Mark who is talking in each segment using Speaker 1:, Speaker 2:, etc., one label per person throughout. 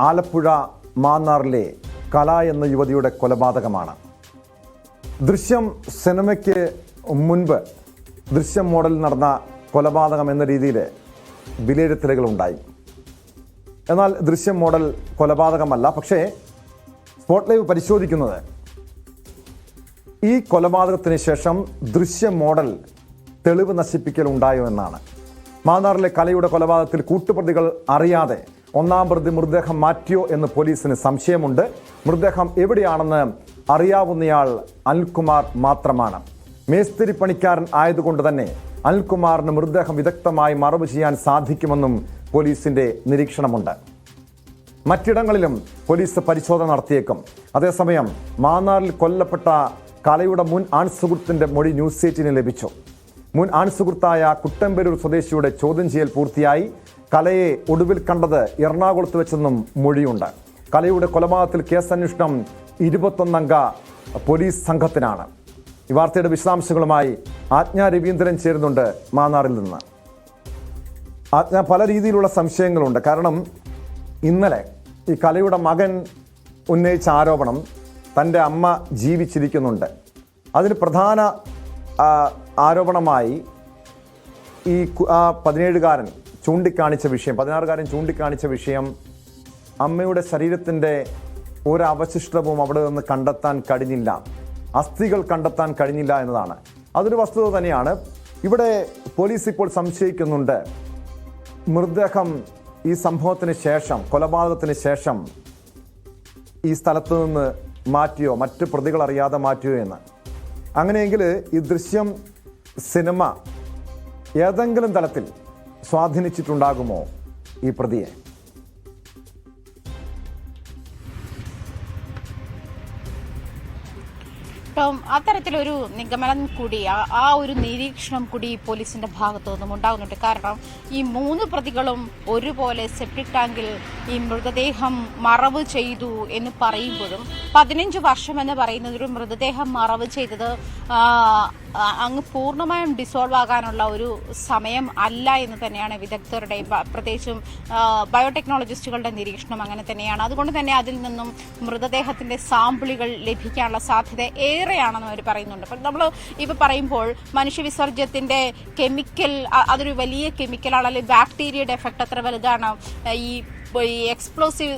Speaker 1: ആലപ്പുഴ മാന്നാറിലെ കല എന്ന യുവതിയുടെ കൊലപാതകമാണ്. ദൃശ്യം സിനിമയ്ക്ക് മുൻപ് ദൃശ്യം മോഡലിൽ നടന്ന കൊലപാതകം എന്ന രീതിയിൽ വിലയിരുത്തലുകളുണ്ടായി. എന്നാൽ ദൃശ്യം മോഡൽ കൊലപാതകമല്ല. പക്ഷേ സ്പോട്ട് ലൈവ് പരിശോധിക്കുന്നത് ഈ കൊലപാതകത്തിന് ശേഷം ദൃശ്യം മോഡൽ തെളിവ് നശിപ്പിക്കൽ ഉണ്ടായോ എന്നാണ്. മാന്നാറിലെ കലയുടെ കൊലപാതകത്തിൽ കൂട്ടുപ്രതികൾ അറിയാതെ ഒന്നാം പ്രതി മൃതദേഹം മാറ്റിയോ എന്ന് പോലീസിന് സംശയമുണ്ട്. മൃതദേഹം എവിടെയാണെന്ന് അറിയാവുന്നയാൾ അനിൽകുമാർ മാത്രമാണ്. മേസ്തിരി പണിക്കാരൻ ആയതുകൊണ്ട് തന്നെ അനിൽകുമാറിന് മൃതദേഹം വിദഗ്ധമായി മറവ് ചെയ്യാൻ സാധിക്കുമെന്നും പോലീസിന്റെ നിരീക്ഷണമുണ്ട്. മറ്റിടങ്ങളിലും പോലീസ് പരിശോധന നടത്തിയേക്കും. അതേസമയം മാന്നാറിൽ കൊല്ലപ്പെട്ട കലയുടെ മുൻ ആൺസുഹൃത്തിന്റെ മൊഴി ന്യൂസ് 18 ലഭിച്ചു. മുൻ ആൺസുഹൃത്തായ കുട്ടമ്പേരൂർ സ്വദേശിയുടെ ചോദ്യം ചെയ്യൽ പൂർത്തിയായി. കലയെ ഒടുവിൽ കണ്ടത് എറണാകുളത്ത് വെച്ചെന്നും മൊഴിയുണ്ട്. കലയുടെ കൊലപാതകത്തിൽ കേസന്വേഷണം 21-അംഗ പോലീസ് സംഘത്തിനാണ്. ഈ വാർത്തയുടെ വിശദാംശങ്ങളുമായി ആജ്ഞ രവീന്ദ്രൻ ചേരുന്നുണ്ട് മാന്നാറിൽ നിന്ന്. ആജ്ഞ, പല രീതിയിലുള്ള സംശയങ്ങളുണ്ട്. കാരണം ഇന്നലെ ഈ കലയുടെ മകൻ ഉന്നയിച്ച ആരോപണം തൻ്റെ അമ്മ ജീവിച്ചിരിക്കുന്നുണ്ട്. അതിന് പ്രധാന ആരോപണമായി ഈ 17-കാരൻ ചൂണ്ടിക്കാണിച്ച വിഷയം, 16-കാരൻ ചൂണ്ടിക്കാണിച്ച വിഷയം, അമ്മയുടെ ശരീരത്തിൻ്റെ ഒരവശിഷ്ടവും അവിടെ നിന്ന് കണ്ടെത്താൻ കഴിഞ്ഞില്ല, അസ്ഥികൾ കണ്ടെത്താൻ കഴിഞ്ഞില്ല എന്നതാണ്. അതൊരു വസ്തുത തന്നെയാണ്. ഇവിടെ പോലീസ് ഇപ്പോൾ സംശയിക്കുന്നുണ്ട് മൃതദേഹം ഈ സംഭവത്തിന് ശേഷം, കൊലപാതകത്തിന് ശേഷം ഈ സ്ഥലത്ത് നിന്ന് മാറ്റിയോ, മറ്റ് പ്രതികൾ അറിയാതെ മാറ്റിയോ എന്ന്. അങ്ങനെയെങ്കിൽ ഈ ദൃശ്യം സിനിമ ഏതെങ്കിലും തലത്തിൽ സ്വാധീനിച്ചിട്ടുണ്ടാകുമോ ഈ പ്രതിയെ?
Speaker 2: അത്തരത്തിലൊരു നിഗമനം കൂടി, ആ ഒരു നിരീക്ഷണം കൂടി പോലീസിന്റെ ഭാഗത്തു നിന്നും ഉണ്ടാകുന്നുണ്ട്. കാരണം ഈ 3 പ്രതികളും ഒരുപോലെ സെപ്റ്റിക് ടാങ്കിൽ ഈ മൃതദേഹം മറവ് ചെയ്തു എന്ന് പറയുമ്പോഴും 15 വർഷം എന്ന് പറയുന്നത് ഒരു മൃതദേഹം മറവ് ചെയ്തത് അങ്ങ് പൂർണ്ണമായും ഡിസോൾവ് ആകാനുള്ള ഒരു സമയം അല്ല എന്ന് തന്നെയാണ് വിദഗ്ധരുടെ, പ്രത്യേകിച്ചും ബയോടെക്നോളജിസ്റ്റുകളുടെ നിരീക്ഷണം അങ്ങനെ തന്നെയാണ്. അതുകൊണ്ട് തന്നെ അതിൽ നിന്നും മൃതദേഹത്തിന്റെ സാമ്പിളുകൾ ലഭിക്കാനുള്ള സാധ്യത ഏറെയാണെന്ന് അവർ പറയുന്നുണ്ട്. അപ്പം നമ്മൾ ഇപ്പോൾ പറയുമ്പോൾ മനുഷ്യവിസർജ്യത്തിന്റെ കെമിക്കൽ, അതൊരു വലിയ കെമിക്കലാണ്, അല്ലെങ്കിൽ ബാക്ടീരിയയുടെ എഫക്ട് അത്ര വലുതാണ്. ഈ എക്സ്പ്ലോസീവ്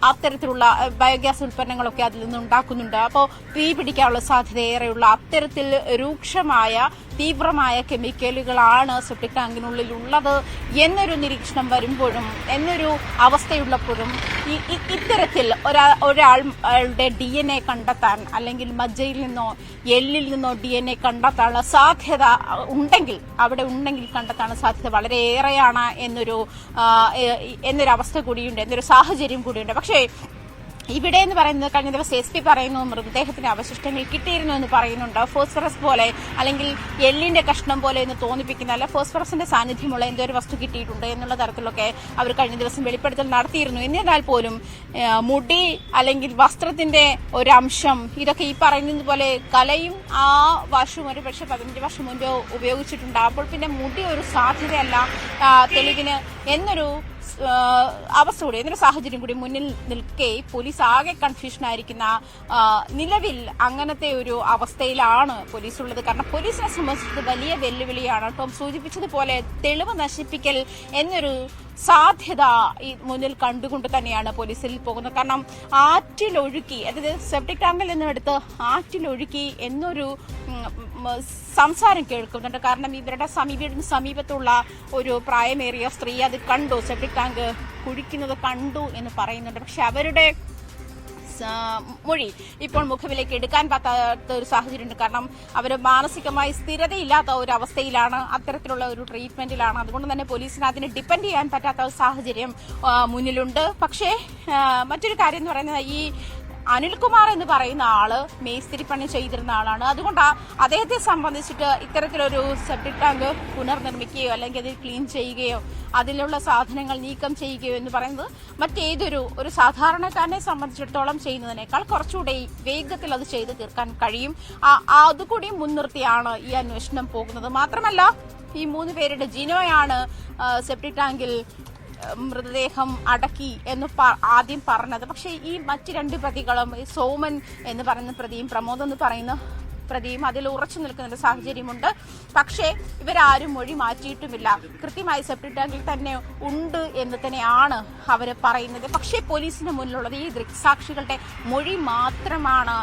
Speaker 2: അത്തരത്തിലുള്ള ബയോഗ്യാസ് ഉൽപ്പന്നങ്ങളൊക്കെ അതിൽ നിന്ന് ഉണ്ടാക്കുന്നുണ്ട്. അപ്പോൾ തീ പിടിക്കാനുള്ള സാധ്യത ഏറെയുള്ള അത്തരത്തിൽ രൂക്ഷമായ തീവ്രമായ കെമിക്കലുകളാണ് സെപ്റ്റിക് ടാങ്കിനുള്ളിൽ ഉള്ളത് എന്നൊരു നിരീക്ഷണം വരുമ്പോഴും, എന്നൊരു അവസ്ഥയുള്ളപ്പോഴും ഇത്തരത്തിൽ ഒരാളുടെ DNA കണ്ടെത്താൻ, അല്ലെങ്കിൽ മജ്ജയിൽ നിന്നോ എല്ലിൽ നിന്നോ DNA കണ്ടെത്താനുള്ള സാധ്യത ഉണ്ടെങ്കിൽ, അവിടെ ഉണ്ടെങ്കിൽ കണ്ടെത്താനുള്ള സാധ്യത വളരെ ഏറെയാണ് എന്നൊരു അവസ്ഥ കൂടിയുണ്ട്, എന്നൊരു സാഹചര്യം കൂടിയുണ്ട്. പക്ഷേ ഇവിടെ എന്ന് പറയുന്നത്, കഴിഞ്ഞ ദിവസം SP പറയുന്നു മൃതദേഹത്തിന് അവശിഷ്ടങ്ങൾ കിട്ടിയിരുന്നു എന്ന് പറയുന്നുണ്ട്. ഫോസ്ഫറസ് പോലെ അല്ലെങ്കിൽ എല്ലിന്റെ കഷ്ണം പോലെ എന്ന് തോന്നിപ്പിക്കുന്നതല്ല, ഫോസ്ഫറസിന്റെ സാന്നിധ്യമുള്ള എന്തോ ഒരു വസ്തു കിട്ടിയിട്ടുണ്ട് എന്നുള്ള തരത്തിലൊക്കെ അവർ കഴിഞ്ഞ ദിവസം വെളിപ്പെടുത്തൽ നടത്തിയിരുന്നു. എന്നിരുന്നാൽ പോലും മുടി അല്ലെങ്കിൽ വസ്ത്രത്തിന്റെ ഒരംശം, ഇതൊക്കെ ഈ പറയുന്നത് പോലെ കലയും ആ വർഷം ഒരു പക്ഷേ 15 വർഷം മുൻപ് ഉപയോഗിച്ചിട്ടുണ്ട്. അപ്പോൾ പിന്നെ മുടി ഒരു സാധ്യതയല്ല തെളിവിന് എന്നൊരു അവസ്ഥ കൂടി, എന്നൊരു സാഹചര്യം കൂടി മുന്നിൽ നിൽക്കെ പോലീസ് ആകെ കൺഫ്യൂഷൻ ആയിരിക്കുന്ന നിലവിൽ അങ്ങനത്തെ ഒരു അവസ്ഥയിലാണ് പോലീസ് ഉള്ളത്. കാരണം പോലീസിനെ സംബന്ധിച്ചത് വലിയ വെല്ലുവിളിയാണ്. ടോം സൂചിപ്പിച്ചതുപോലെ തെളിവ് നശിപ്പിക്കൽ എന്നൊരു സാധ്യത ഈ മുന്നിൽ കണ്ടുകൊണ്ട് തന്നെയാണ് പോലീസിൽ പോകുന്നത്. കാരണം ആറ്റിലൊഴുക്കി, അതായത് സെപ്റ്റിക് ടാങ്കിൽ നിന്നും എടുത്ത് ആറ്റിലൊഴുക്കി എന്നൊരു സംസാരം കേൾക്കുന്നുണ്ട്. കാരണം ഇവരുടെ വീടിന് സമീപത്തുള്ള ഒരു പ്രായമേറിയ സ്ത്രീ അത് കണ്ടു, സെപ്റ്റിക് ടാങ്ക് കുഴിക്കുന്നത് കണ്ടു എന്ന് പറയുന്നുണ്ട്. പക്ഷെ അവരുടെ മൊഴി ഇപ്പോൾ മുഖവിലേക്ക് എടുക്കാൻ പറ്റാത്ത ഒരു സാഹചര്യമുണ്ട്. കാരണം അവർ മാനസികമായി സ്ഥിരതയില്ലാത്ത ഒരു അവസ്ഥയിലാണ്, അത്തരത്തിലുള്ള ഒരു ട്രീറ്റ്മെന്റിലാണ്. അതുകൊണ്ട് തന്നെ പോലീസിന് അതിനെ ഡിപ്പെൻഡ് ചെയ്യാൻ പറ്റാത്ത ഒരു സാഹചര്യം മുന്നിലുണ്ട്. പക്ഷേ മറ്റൊരു കാര്യം എന്ന് പറയുന്നത്, ഈ അനിൽകുമാർ എന്ന് പറയുന്ന ആള് മേസ്തിരി പണി ചെയ്തിരുന്ന ആളാണ്. അതുകൊണ്ട് അദ്ദേഹത്തെ സംബന്ധിച്ചിട്ട് ഇത്തരത്തിലൊരു സെപ്റ്റിക് ടാങ്ക് പുനർനിർമ്മിക്കുകയോ അല്ലെങ്കിൽ അതിൽ ക്ലീൻ ചെയ്യുകയോ അതിലുള്ള സാധനങ്ങൾ നീക്കം ചെയ്യുകയോ എന്ന് പറയുന്നത് ഒരു സാധാരണക്കാരനെ സംബന്ധിച്ചിടത്തോളം ചെയ്യുന്നതിനേക്കാൾ കുറച്ചുകൂടെ വേഗത്തിൽ അത് ചെയ്ത് തീർക്കാൻ കഴിയും. അതുകൂടി മുൻനിർത്തിയാണ് ഈ അന്വേഷണം പോകുന്നത്. മാത്രമല്ല ഈ 3 പേരുടെ ജിനോയാണ് സെപ്റ്റിക് ടാങ്കിൽ മൃതദേഹം അടക്കി എന്ന് ആദ്യം പറഞ്ഞത്. പക്ഷേ ഈ മറ്റ് 2 പ്രതികളും, സോമൻ എന്ന് പറയുന്ന പ്രതിയും പ്രമോദ് എന്ന് പറയുന്ന പ്രതിയും അതിൽ ഉറച്ചു നിൽക്കുന്ന സാഹചര്യമുണ്ട്. പക്ഷേ ഇവരാരും മൊഴി മാറ്റിയിട്ടുമില്ല. കൃത്യമായി സെപ്റ്റിക് ടാങ്കിൽ തന്നെ ഉണ്ട് എന്ന് തന്നെയാണ് അവർ പറയുന്നത്. പക്ഷേ പോലീസിന് മുന്നിലുള്ളത് ഈ ദൃക്സാക്ഷികളുടെ മൊഴി മാത്രമാണ്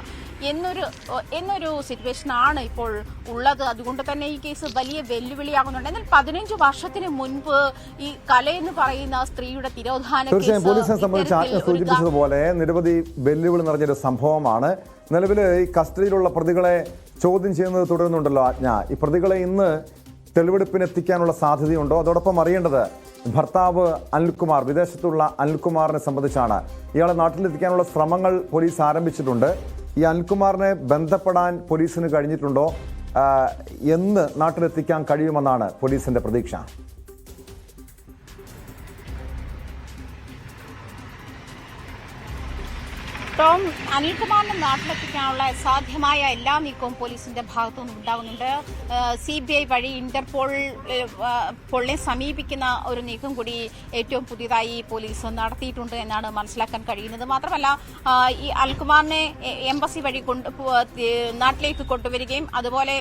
Speaker 2: എന്നൊരു സിറ്റുവേഷനാണ് ഇപ്പോൾ ഉള്ളത്. അതുകൊണ്ട് തന്നെ ഈ കേസ് വലിയ വെല്ലുവിളിയാകുന്നുണ്ട്. എന്നാൽ 15 വർഷത്തിന് മുൻപ് ഈ കലയെന്ന് പറയുന്ന സ്ത്രീയുടെ തിരോധാന
Speaker 1: തീർച്ചയായും പോലീസിനെ സംബന്ധിച്ച് ആജ്ഞ സൂചിപ്പിച്ചതുപോലെ നിരവധി വെല്ലുവിളി നിറഞ്ഞൊരു സംഭവമാണ്. നിലവിൽ ഈ കസ്റ്റഡിയിലുള്ള പ്രതികളെ ചോദ്യം ചെയ്യുന്നത് തുടരുന്നുണ്ടല്ലോ ആജ്ഞ. ഈ പ്രതികളെ ഇന്ന് തെളിവെടുപ്പിന് എത്തിക്കാനുള്ള സാധ്യതയുണ്ടോ? അതോടൊപ്പം അറിയേണ്ടത് ഭർത്താവ് അനിൽകുമാർ, വിദേശത്തുള്ള അനിൽകുമാറിനെ സംബന്ധിച്ചാണ്. ഇയാളെ നാട്ടിലെത്തിക്കാനുള്ള ശ്രമങ്ങൾ പോലീസ് ആരംഭിച്ചിട്ടുണ്ട്. ഈ അനിൽകുമാറിനെ ബന്ധപ്പെടാൻ പോലീസിന് കഴിഞ്ഞിട്ടുണ്ടോ? എന്ന് നാട്ടിലെത്തിക്കാൻ കഴിയുമെന്നാണ് പോലീസിന്റെ പ്രതീക്ഷ.
Speaker 2: ടോം, അനിൽകുമാറിനെ നാട്ടിലെത്തിക്കാനുള്ള സാധ്യമായ എല്ലാ നീക്കവും പോലീസിന്റെ ഭാഗത്തുനിന്നും ഉണ്ടാകുന്നുണ്ട്. CBI വഴി ഇന്റർപോളിനെ സമീപിക്കുന്ന ഒരു നീക്കം കൂടി ഏറ്റവും പുതിയതായി പോലീസ് നടത്തിയിട്ടുണ്ട് എന്നാണ് മനസ്സിലാക്കാൻ കഴിയുന്നത്. മാത്രമല്ല ഈ അനിൽകുമാറിനെ എംബസി വഴി നാട്ടിലേക്ക് കൊണ്ടുവരികയും അതുപോലെ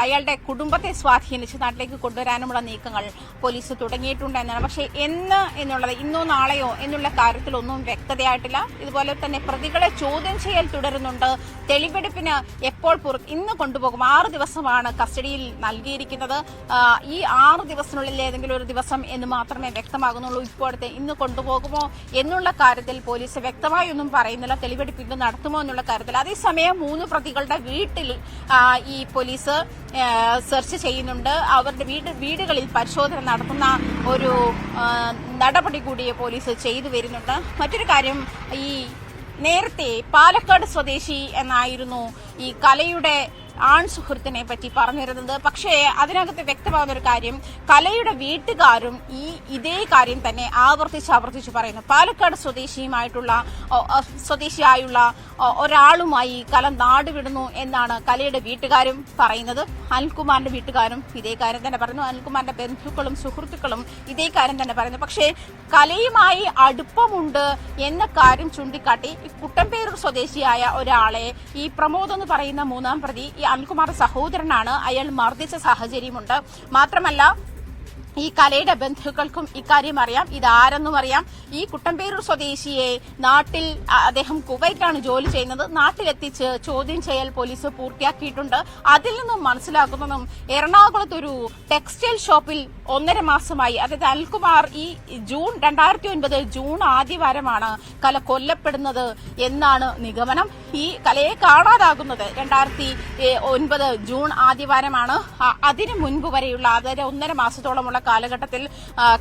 Speaker 2: അയാളുടെ കുടുംബത്തെ സ്വാധീനിച്ച് നാട്ടിലേക്ക് കൊണ്ടുവരാനുമുള്ള നീക്കങ്ങൾ പോലീസ് തുടങ്ങിയിട്ടുണ്ട് എന്നാണ്. പക്ഷേ എന്നുള്ളത് ഇന്നോ നാളെയോ എന്നുള്ള കാര്യത്തിലൊന്നും വ്യക്തതയായിട്ടില്ല. ഇതുപോലെ തന്നെ പ്രതികളെ ചോദ്യം ചെയ്യൽ തുടരുന്നുണ്ട്. തെളിവെടുപ്പിന് എപ്പോൾ ഇന്ന് കൊണ്ടുപോകും. 6 ദിവസമാണ് കസ്റ്റഡിയിൽ നൽകിയിരിക്കുന്നത്. ഈ 6 ദിവസത്തിനുള്ളിൽ ഏതെങ്കിലും ഒരു ദിവസം എന്ന് മാത്രമേ വ്യക്തമാകുന്നുള്ളൂ. ഇപ്പോഴത്തെ ഇന്ന് കൊണ്ടുപോകുമോ എന്നുള്ള കാര്യത്തിൽ പോലീസ് വ്യക്തമായി ഒന്നും പറയുന്നില്ല. തെളിവെടുപ്പ് ഇന്ന് നടത്തുമോ എന്നുള്ള കാര്യത്തിൽ. അതേസമയം 3 പ്രതികളുടെ വീട്ടിൽ ഈ പോലീസ് സെർച്ച് ചെയ്യുന്നുണ്ട്. അവരുടെ വീടുകളിൽ പരിശോധന നടത്തുന്ന ഒരു നടപടി കൂടി പോലീസ് ചെയ്തു വരുന്നുണ്ട്. മറ്റൊരു കാര്യം, ഈ നേരത്തെ പാലക്കാട് സ്വദേശി എന്നായിരുന്നു ഈ കലയുടെ ആൺ സുഹൃത്തിനെ പറ്റി പറഞ്ഞിരുന്നത്. പക്ഷേ അതിനകത്ത് വ്യക്തമാകുന്ന ഒരു കാര്യം, കലയുടെ വീട്ടുകാരും ഇതേ കാര്യം തന്നെ ആവർത്തിച്ച് പറയുന്നു. പാലക്കാട് സ്വദേശിയായുള്ള ഒരാളുമായി കല നാടുവിടുന്നു എന്നാണ് കലയുടെ വീട്ടുകാരും പറയുന്നത്. അനിൽകുമാറിന്റെ വീട്ടുകാരും ഇതേ കാര്യം തന്നെ പറയുന്നു. അനിൽകുമാറിന്റെ ബന്ധുക്കളും സുഹൃത്തുക്കളും ഇതേ കാര്യം തന്നെ പറയുന്നു. പക്ഷേ കലയുമായി അടുപ്പമുണ്ട് എന്ന കാര്യം ചൂണ്ടിക്കാട്ടി കുട്ടമ്പേരൂർ സ്വദേശിയായ ഒരാളെ ഈ പ്രമോദ് എന്ന് പറയുന്ന 3-ാം പ്രതി, ഈ അനിൽകുമാർ സഹോദരനാണ്, അയാൾ മർദ്ദിച്ച സാഹചര്യമുണ്ട്. മാത്രമല്ല ഈ കലയുടെ ബന്ധുക്കൾക്കും ഇക്കാര്യം അറിയാം, ഇതാരെന്നും അറിയാം. ഈ കുട്ടമ്പേരൂർ സ്വദേശിയെ നാട്ടിൽ, അദ്ദേഹം കുവൈറ്റാണ് ജോലി ചെയ്യുന്നത്, നാട്ടിലെത്തിച്ച് ചോദ്യം ചെയ്യൽ പോലീസ് പൂർത്തിയാക്കിയിട്ടുണ്ട്. അതിൽ നിന്നും മനസ്സിലാക്കുന്നതും എറണാകുളത്തൊരു ടെക്സ്റ്റൈൽ ഷോപ്പിൽ 1.5 മാസമായി, അതായത് അനിൽകുമാർ ഈ 2009 ജൂൺ ആദ്യവാരമാണ് കല കൊല്ലപ്പെടുന്നത് എന്നാണ് നിഗമനം. ഈ കലയെ കാണാതാകുന്നത് 2009 ജൂൺ ആദ്യവാരമാണ്. അതിനു മുൻപ് വരെയുള്ള, അതായത് 1.5 മാസത്തോളമുള്ള കാലഘട്ടത്തിൽ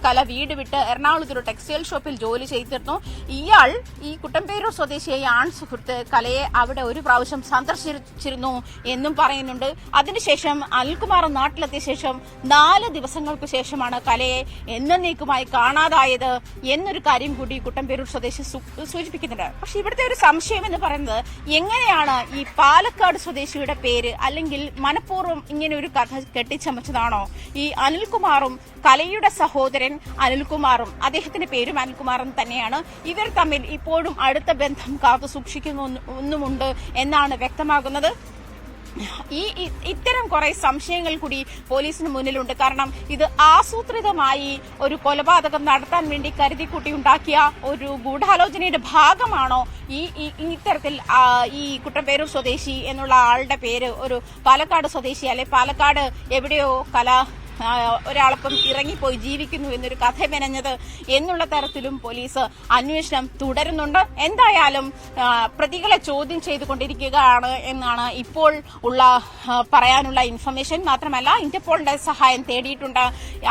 Speaker 2: കല വീട് വിട്ട് എറണാകുളത്തൊരു ടെക്സ്റ്റൈൽ ഷോപ്പിൽ ജോലി ചെയ്തിരുന്നു. ഇയാൾ, ഈ കുട്ടമ്പേരൂർ സ്വദേശിയായ ആൺ സുഹൃത്ത് കലയെ അവിടെ ഒരു പ്രാവശ്യം സന്ദർശിച്ചിരുന്നു എന്നും പറയുന്നുണ്ട്. അതിനുശേഷം അനിൽകുമാർ നാട്ടിലെത്തിയ ശേഷം 4 ദിവസങ്ങൾക്ക് ശേഷമാണ് കലയെ എന്നേക്കുമായി കാണാതായത് എന്നൊരു കാര്യം കൂടി കുട്ടമ്പേരൂർ സ്വദേശി സൂചിപ്പിക്കുന്നുണ്ട്. പക്ഷെ ഇവിടുത്തെ ഒരു സംശയം എന്ന് പറയുന്നത്, എങ്ങനെയാണ് ഈ പാലക്കാട് സ്വദേശിയുടെ പേര്, അല്ലെങ്കിൽ മനഃപൂർവ്വം ഇങ്ങനെ ഒരു കഥ കെട്ടിച്ചമച്ചതാണോ? ഈ അനിൽകുമാറും കലയുടെ സഹോദരൻ അനിൽകുമാറും, അദ്ദേഹത്തിന്റെ പേരും അനിൽകുമാറും തന്നെയാണ്. ഇവർ തമ്മിൽ ഇപ്പോഴും അടുത്ത ബന്ധം കാത്തു സൂക്ഷിക്കുന്നുമുണ്ട് എന്നാണ് വ്യക്തമാകുന്നത്. ഇത്തരം കുറെ സംശയങ്ങൾ കൂടി പോലീസിന് മുന്നിലുണ്ട്. കാരണം ഇത് ആസൂത്രിതമായി ഒരു കൊലപാതകം നടത്താൻ വേണ്ടി കരുതിക്കൂട്ടി ഉണ്ടാക്കിയ ഒരു ഗൂഢാലോചനയുടെ ഭാഗമാണോ ഇത്തരത്തിൽ ഈ കുട്ടമ്പേരൂർ സ്വദേശി എന്നുള്ള ആളുടെ പേര് ഒരു പാലക്കാട് സ്വദേശി, അല്ലെ പാലക്കാട് എവിടെയോ കല ഒരാളൊപ്പം ഇറങ്ങിപ്പോയി ജീവിക്കുന്നു എന്നൊരു കഥ മെനഞ്ഞത് എന്നുള്ള തരത്തിലും പോലീസ് അന്വേഷണം തുടരുന്നുണ്ട്. എന്തായാലും പ്രതികളെ ചോദ്യം ചെയ്തുകൊണ്ടിരിക്കുകയാണ് എന്നാണ് ഇപ്പോൾ പറയാനുള്ള ഇൻഫർമേഷൻ. മാത്രമല്ല ഇന്റർപോളിന്റെ സഹായം തേടിയിട്ടുണ്ട്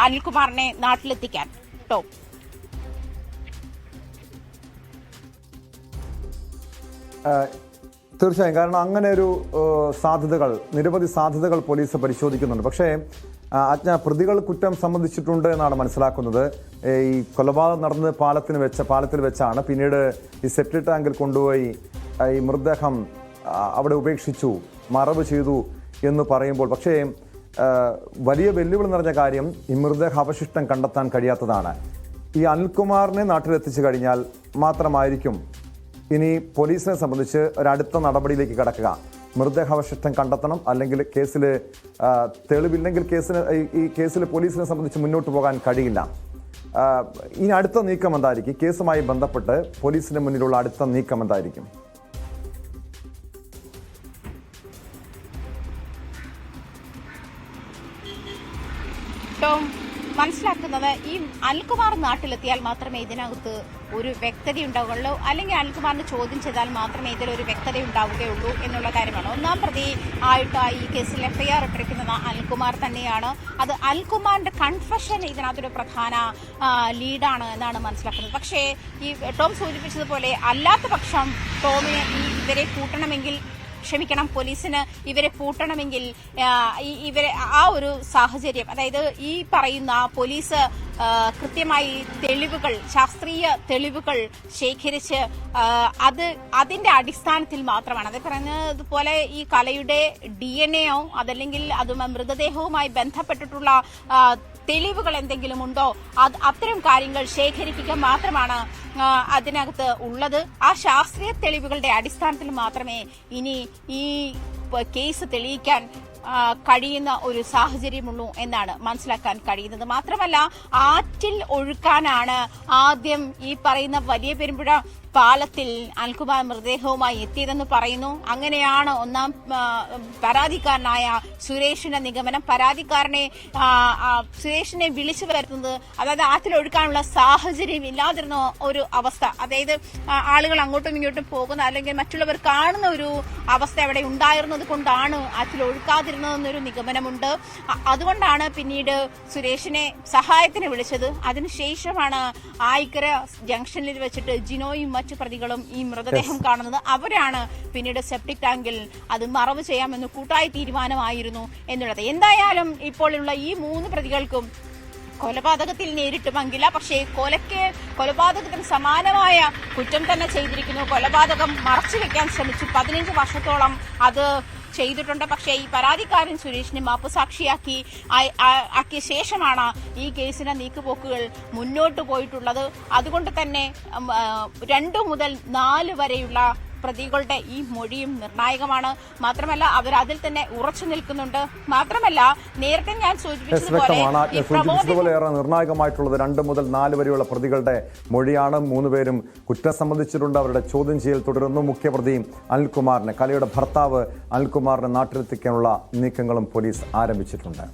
Speaker 2: അനിൽകുമാറിനെ നാട്ടിലെത്തിക്കാൻ.
Speaker 1: തീർച്ചയായും, കാരണം അങ്ങനെ ഒരു നിരവധി സാധ്യതകൾ പോലീസ് പരിശോധിക്കുന്നുണ്ട്. പക്ഷേ പ്രതികൾ കുറ്റം സംബന്ധിച്ചിട്ടുണ്ട് എന്നാണ് മനസ്സിലാക്കുന്നത്. ഈ കൊലപാതകം നടന്നത് പാലത്തിൽ വെച്ചാണ്. പിന്നീട് ഈ സെപ്റ്റിക് ടാങ്കിൽ കൊണ്ടുപോയി ഈ മൃതദേഹം അവിടെ ഉപേക്ഷിച്ചു, മറവ് ചെയ്തു എന്ന് പറയുമ്പോൾ, പക്ഷേ വലിയ വെല്ലുവിളി നിറഞ്ഞ കാര്യം ഈ മൃതദേഹ അവശിഷ്ടം കണ്ടെത്താൻ കഴിയാത്തതാണ്. ഈ അനിൽകുമാറിനെ നാട്ടിലെത്തിച്ചു കഴിഞ്ഞാൽ മാത്രമായിരിക്കും ഇനി പോലീസിനെ സംബന്ധിച്ച് ഒരടുത്ത നടപടിയിലേക്ക് കടക്കുക. മൃതദേഹാവശിഷ്ടം കണ്ടെത്തണം, അല്ലെങ്കിൽ കേസിൽ തെളിവില്ലെങ്കിൽ ഈ കേസിൽ പോലീസിനെ സംബന്ധിച്ച് മുന്നോട്ട് പോകാൻ കഴിയില്ല. ഇനി അടുത്ത നീക്കം എന്തായിരിക്കും? കേസുമായി ബന്ധപ്പെട്ട് പോലീസിന് മുന്നിലുള്ള അടുത്ത നീക്കം എന്തായിരിക്കും?
Speaker 2: മനസ്സിലാക്കുന്നത് ഈ അനിൽകുമാർ നാട്ടിലെത്തിയാൽ മാത്രമേ ഇതിനകത്ത് ഒരു വ്യക്തത ഉണ്ടാവുകയുള്ളൂ, അല്ലെങ്കിൽ അനിൽകുമാറിന് ചോദ്യം ചെയ്താൽ മാത്രമേ ഇതിലൊരു വ്യക്തത ഉണ്ടാവുകയുള്ളൂ എന്നുള്ള കാര്യമാണ്. ഒന്നാം പ്രതി ആയിട്ട് ഈ കേസിൽ എഫ്ഐആർ ഇട്ടിരിക്കുന്നത് അനിൽകുമാർ തന്നെയാണ്. അത് അനിൽകുമാറിന്റെ കൺഫഷൻ ഇതിനകത്തൊരു പ്രധാന ലീഡാണ് എന്നാണ് മനസ്സിലാക്കുന്നത്. പക്ഷേ ഈ ടോം സൂചിപ്പിച്ചതുപോലെ അല്ലാത്ത പക്ഷം ടോമിന് ഇവരെ കൂട്ടണമെങ്കിൽ പോലീസിന് ഇവരെ പൂട്ടണമെങ്കിൽ ഇവരെ ആ ഒരു സാഹചര്യം, അതായത് ഈ പറയുന്ന പോലീസ് കൃത്യമായി തെളിവുകൾ, ശാസ്ത്രീയ തെളിവുകൾ ശേഖരിച്ച് അതിന്റെ അടിസ്ഥാനത്തിൽ മാത്രമാണ്, അത് പറഞ്ഞതുപോലെ ഈ കലയുടെ DNA-യോ അതല്ലെങ്കിൽ അത് മൃതദേഹവുമായി ബന്ധപ്പെട്ടിട്ടുള്ള തെളിവുകൾ എന്തെങ്കിലും ഉണ്ടോ, അത്തരം കാര്യങ്ങൾ ശേഖരിക്കുക മാത്രമാണ് അതിനകത്ത് ഉള്ളത്. ആ ശാസ്ത്രീയ തെളിവുകളുടെ അടിസ്ഥാനത്തിൽ മാത്രമേ ഇനി ഈ കേസ് തെളിയിക്കാൻ കഴിയുന്ന ഒരു സാഹചര്യമുള്ളൂ എന്നാണ് മനസ്സിലാക്കാൻ കഴിയുന്നത്. മാത്രമല്ല, ആറ്റിൽ ഒഴുക്കാനാണ് ആദ്യം ഈ പറയുന്ന വലിയ പെരുമ്പുഴ പാലത്തിൽ അനിൽകുമാർ മൃതദേഹവുമായി എത്തിയതെന്ന് പറയുന്നു. അങ്ങനെയാണ് ഒന്നാം പരാതിക്കാരനായ സുരേഷിന്റെ നിഗമനം. സുരേഷിനെ വിളിച്ചു വരുത്തുന്നത്, അതായത് ആറ്റിലൊഴുക്കാനുള്ള സാഹചര്യം ഇല്ലാതിരുന്ന ഒരു അവസ്ഥ, അതായത് ആളുകൾ അങ്ങോട്ടും ഇങ്ങോട്ടും പോകുന്ന അല്ലെങ്കിൽ മറ്റുള്ളവർ കാണുന്ന ഒരു അവസ്ഥ അവിടെ ഉണ്ടായിരുന്നത് കൊണ്ടാണ് ആറ്റിലൊഴുക്കാതിരുന്നതെന്നൊരു നിഗമനമുണ്ട്. അതുകൊണ്ടാണ് പിന്നീട് സുരേഷിനെ സഹായത്തിന് വിളിച്ചത്. അതിനുശേഷമാണ് ആയിക്കര ജംഗ്ഷനിൽ വെച്ചിട്ട് ജിനോയും മറ്റു പ്രതികളും ഈ മൃതദേഹം കാണുന്നത്. അവരാണ് പിന്നീട് സെപ്റ്റിക് ടാങ്കിൽ അത് മറവ് ചെയ്യാമെന്ന് കൂട്ടായ തീരുമാനമായിരുന്നു എന്നുള്ളത്. എന്തായാലും ഇപ്പോഴുള്ള ഈ 3 പ്രതികൾക്കും കൊലപാതകത്തിൽ നേരിട്ട് പങ്കില്ല. പക്ഷേ കൊലപാതകത്തിന് സമാനമായ കുറ്റം തന്നെ ചെയ്തിരിക്കുന്നു. കൊലപാതകം മറച്ചുവെക്കാൻ ശ്രമിച്ചു. 15 വർഷത്തോളം അത് ചെയ്തിട്ടുണ്ട്. പക്ഷേ ഈ പരാതിക്കാരൻ സുരേഷിനെ മാപ്പുസാക്ഷിയാക്കിയ ശേഷമാണ് ഈ കേസിന്റെ നീക്കുപോക്കുകൾ മുന്നോട്ട് പോയിട്ടുള്ളത്. അതുകൊണ്ട് തന്നെ 2 മുതൽ 4 വരെയുള്ള പ്രതികളുടെ ഈ മൊഴിയും നിർണായകമാണ്. മാത്രമല്ല, അവർ അതിൽ തന്നെ ഉറച്ചു നിൽക്കുന്നുണ്ട്. മാത്രമല്ല, നേരത്തെ ഞാൻ സൂചിപ്പിച്ചതുപോലെ
Speaker 1: ഏറെ നിർണായകമായിട്ടുള്ളത് 2 മുതൽ 4 വരെയുള്ള പ്രതികളുടെ മൊഴിയാണ്. 3 പേരും കുറ്റം സംബന്ധിച്ചിട്ടുണ്ട്. അവരുടെ ചോദ്യം ചെയ്യൽ തുടരുന്നു. മുഖ്യപ്രതി അനിൽകുമാറിനെ, കലയുടെ ഭർത്താവ് അനിൽകുമാറിനെ നാട്ടിലെത്തിക്കാനുള്ള നീക്കങ്ങളും പോലീസ് ആരംഭിച്ചിട്ടുണ്ട്.